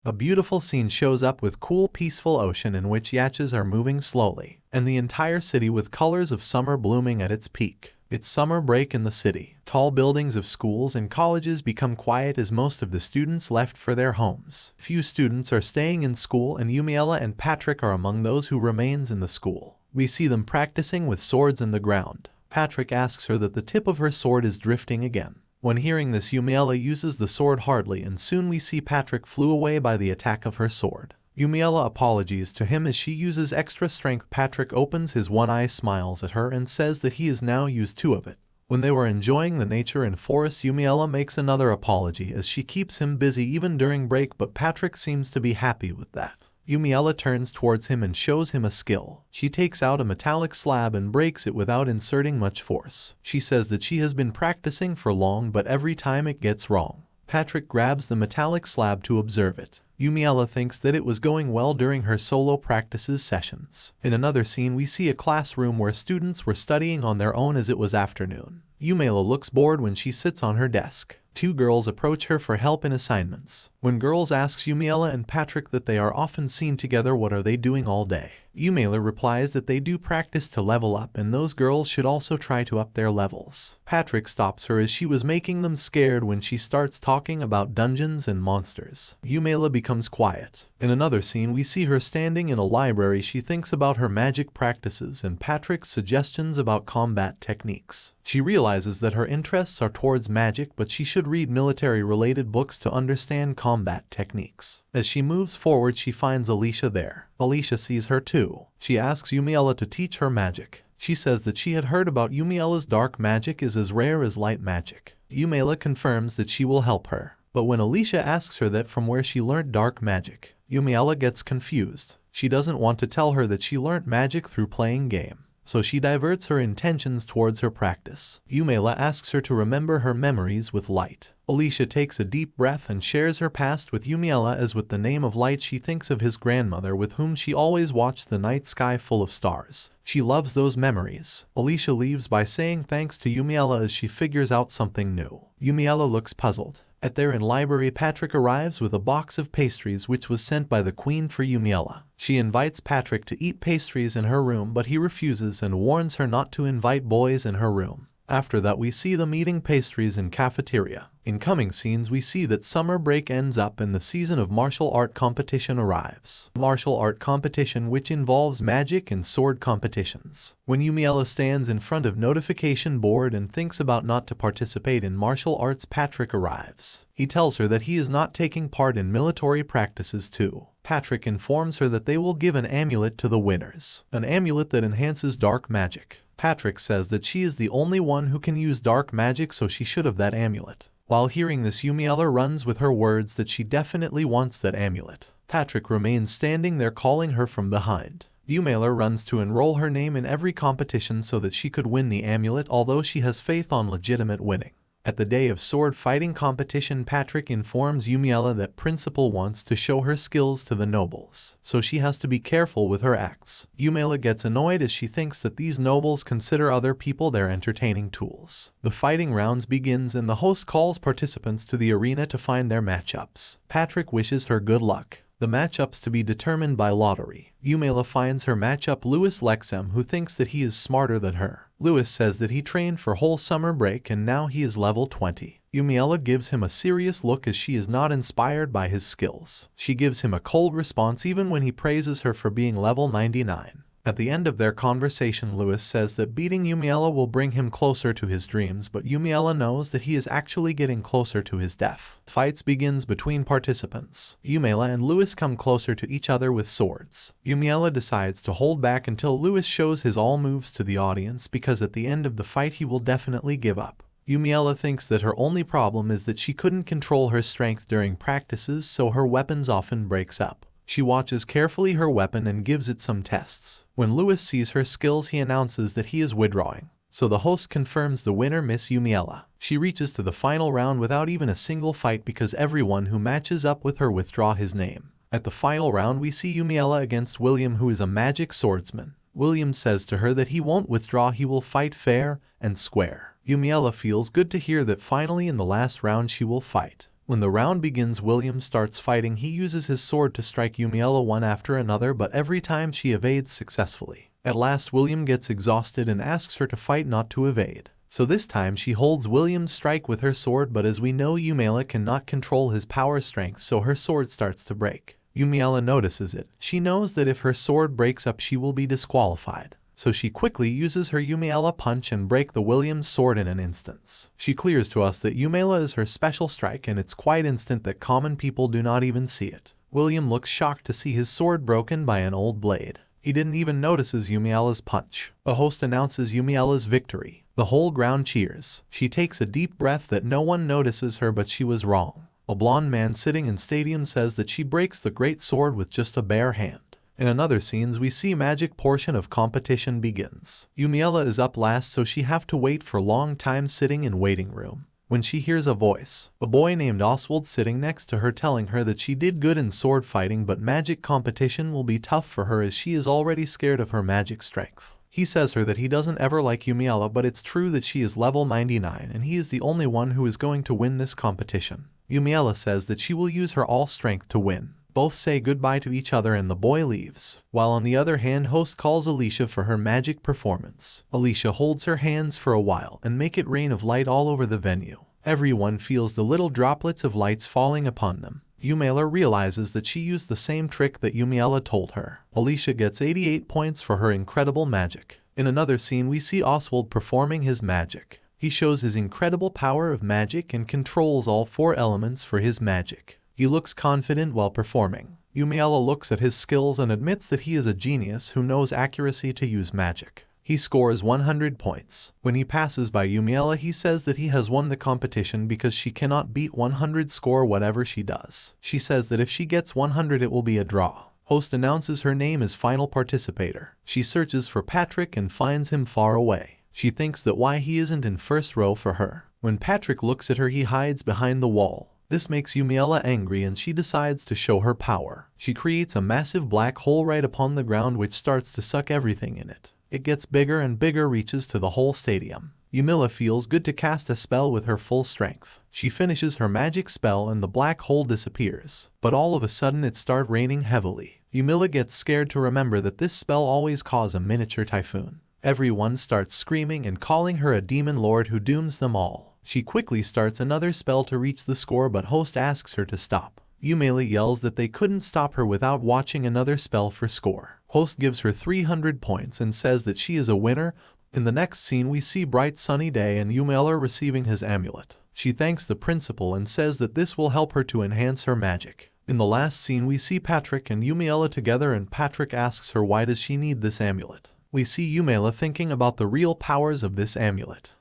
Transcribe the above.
A beautiful scene shows up with cool, peaceful ocean in which yachts are moving slowly, and the entire city with colors of summer blooming at its peak. It's summer break in the city. Tall buildings of schools and colleges become quiet as most of the students left for their homes. Few students are staying in school, and Yumiella and Patrick are among those who remains in the school. We see them practicing with swords in the ground. Patrick asks her that the tip of her sword is drifting again. When hearing this, Yumiella uses the sword hardly, and soon we see Patrick flew away by the attack of her sword. Yumiella apologies to him as she uses extra strength. Patrick opens his one eye, smiles at her, and says that he has now used two of it. When they were enjoying the nature and forest, Yumiella makes another apology as she keeps him busy even during break, but Patrick seems to be happy with that. Yumiella turns towards him and shows him a skill. She takes out a metallic slab and breaks it without inserting much force. She says that she has been practicing for long, but every time it gets wrong. Patrick grabs the metallic slab to observe it. Yumiella thinks that it was going well during her solo practices sessions. In another scene, we see a classroom where students were studying on their own as it was afternoon. Yumiella looks bored when she sits on her desk. Two girls approach her for help in assignments. When girls ask Yumiella and Patrick that they are often seen together, what are they doing all day? Yumiella replies that they do practice to level up, and those girls should also try to up their levels. Patrick stops her as she was making them scared when she starts talking about dungeons and monsters. Yumiella becomes quiet. In another scene, we see her standing in a library. She thinks about her magic practices and Patrick's suggestions about combat techniques. She realizes that her interests are towards magic, but she should read military-related books to understand combat techniques. As she moves forward, she finds Alicia there. Alicia sees her too. She asks Yumiella to teach her magic. She says that she had heard about Yumiella's dark magic is as rare as light magic. Yumiella confirms that she will help her. But when Alicia asks her that from where she learned dark magic, Yumiella gets confused. She doesn't want to tell her that she learnt magic through playing game, so she diverts her intentions towards her practice. Yumiella asks her to remember her memories with light. Alicia takes a deep breath and shares her past with Yumiella, as with the name of Light she thinks of his grandmother with whom she always watched the night sky full of stars. She loves those memories. Alicia leaves by saying thanks to Yumiella as she figures out something new. Yumiella looks puzzled. At their library, Patrick arrives with a box of pastries which was sent by the queen for Yumiella. She invites Patrick to eat pastries in her room, but he refuses and warns her not to invite boys in her room. After that, we see them eating pastries in cafeteria. In coming scenes, we see that summer break ends up and the season of martial art competition arrives. Martial art competition which involves magic and sword competitions. When Yumiella stands in front of notification board and thinks about not to participate in martial arts, Patrick arrives. He tells her that he is not taking part in military practices too. Patrick informs her that they will give an amulet to the winners. An amulet that enhances dark magic. Patrick says that she is the only one who can use dark magic, so she should have that amulet. While hearing this, Yumiella runs with her words that she definitely wants that amulet. Patrick remains standing there, calling her from behind. Yumiella runs to enroll her name in every competition so that she could win the amulet, although she has faith on legitimate winning. At the day of sword fighting competition, Patrick informs Yumiella that Principal wants to show her skills to the nobles, so she has to be careful with her acts. Yumiella gets annoyed as she thinks that these nobles consider other people their entertaining tools. The fighting rounds begins and the host calls participants to the arena to find their matchups. Patrick wishes her good luck. The matchups to be determined by lottery. Yumiella finds her matchup Louis Lexem, who thinks that he is smarter than her. Louis says that he trained for whole summer break and now he is level 20. Yumiella gives him a serious look as she is not inspired by his skills. She gives him a cold response even when he praises her for being level 99. At the end of their conversation, Louis says that beating Yumiella will bring him closer to his dreams, but Yumiella knows that he is actually getting closer to his death. Fights begins between participants. Yumiella and Louis come closer to each other with swords. Yumiella decides to hold back until Louis shows his all moves to the audience, because at the end of the fight he will definitely give up. Yumiella thinks that her only problem is that she couldn't control her strength during practices, so her weapons often breaks up. She watches carefully her weapon and gives it some tests. When Louis sees her skills, he announces that he is withdrawing. So the host confirms the winner, Miss Yumiella. She reaches to the final round without even a single fight because everyone who matches up with her withdraw his name. At the final round, we see Yumiella against William, who is a magic swordsman. William says to her that he won't withdraw, he will fight fair and square. Yumiella feels good to hear that finally in the last round she will fight. When the round begins, William starts fighting. He uses his sword to strike Yumiella one after another, but every time she evades successfully. At last, William gets exhausted and asks her to fight, not to evade. So this time she holds William's strike with her sword, but as we know, Yumiella cannot control his power strength, so her sword starts to break. Yumiella notices it. She knows that if her sword breaks up, she will be disqualified. So she quickly uses her Yumiella punch and break the William's sword in an instant. She clears to us that Yumiella is her special strike, and it's quite instant that common people do not even see it. William looks shocked to see his sword broken by an old blade. He didn't even notice Yumiella's punch. A host announces Yumiella's victory. The whole ground cheers. She takes a deep breath that no one notices her, but she was wrong. A blonde man sitting in stadium says that she breaks the great sword with just a bare hand. In another scenes, we see magic portion of competition begins. Yumiella is up last, so she have to wait for long time sitting in waiting room. When she hears a voice, a boy named Oswald sitting next to her telling her that she did good in sword fighting, but magic competition will be tough for her as she is already scared of her magic strength. He says her that he doesn't ever like Yumiella, but it's true that she is level 99 and he is the only one who is going to win this competition. Yumiella says that she will use her all strength to win. Both say goodbye to each other and the boy leaves. While on the other hand, host calls Alicia for her magic performance. Alicia holds her hands for a while and make it rain of light all over the venue. Everyone feels the little droplets of lights falling upon them. Yumiella realizes that she used the same trick that Yumiella told her. Alicia gets 88 points for her incredible magic. In another scene, we see Oswald performing his magic. He shows his incredible power of magic and controls all 4 elements for his magic. He looks confident while performing. Yumiella looks at his skills and admits that he is a genius who knows accuracy to use magic. He scores 100 points. When he passes by Yumiella, he says that he has won the competition because she cannot beat 100 score whatever she does. She says that if she gets 100 it will be a draw. Host announces her name as final participator. She searches for Patrick and finds him far away. She thinks that why he isn't in first row for her. When Patrick looks at her, he hides behind the wall. This makes Yumiella angry and she decides to show her power. She creates a massive black hole right upon the ground which starts to suck everything in it. It gets bigger and bigger, reaches to the whole stadium. Yumiella feels good to cast a spell with her full strength. She finishes her magic spell and the black hole disappears. But all of a sudden it starts raining heavily. Yumiella gets scared to remember that this spell always causes a miniature typhoon. Everyone starts screaming and calling her a demon lord who dooms them all. She quickly starts another spell to reach the score, but host asks her to stop. Yumiella yells that they couldn't stop her without watching another spell for score. Host gives her 300 points and says that she is a winner. In the next scene, we see bright sunny day and Yumiella receiving his amulet. She thanks the principal and says that this will help her to enhance her magic. In the last scene, we see Patrick and Yumiella together and Patrick asks her why does she need this amulet. We see Yumiella thinking about the real powers of this amulet.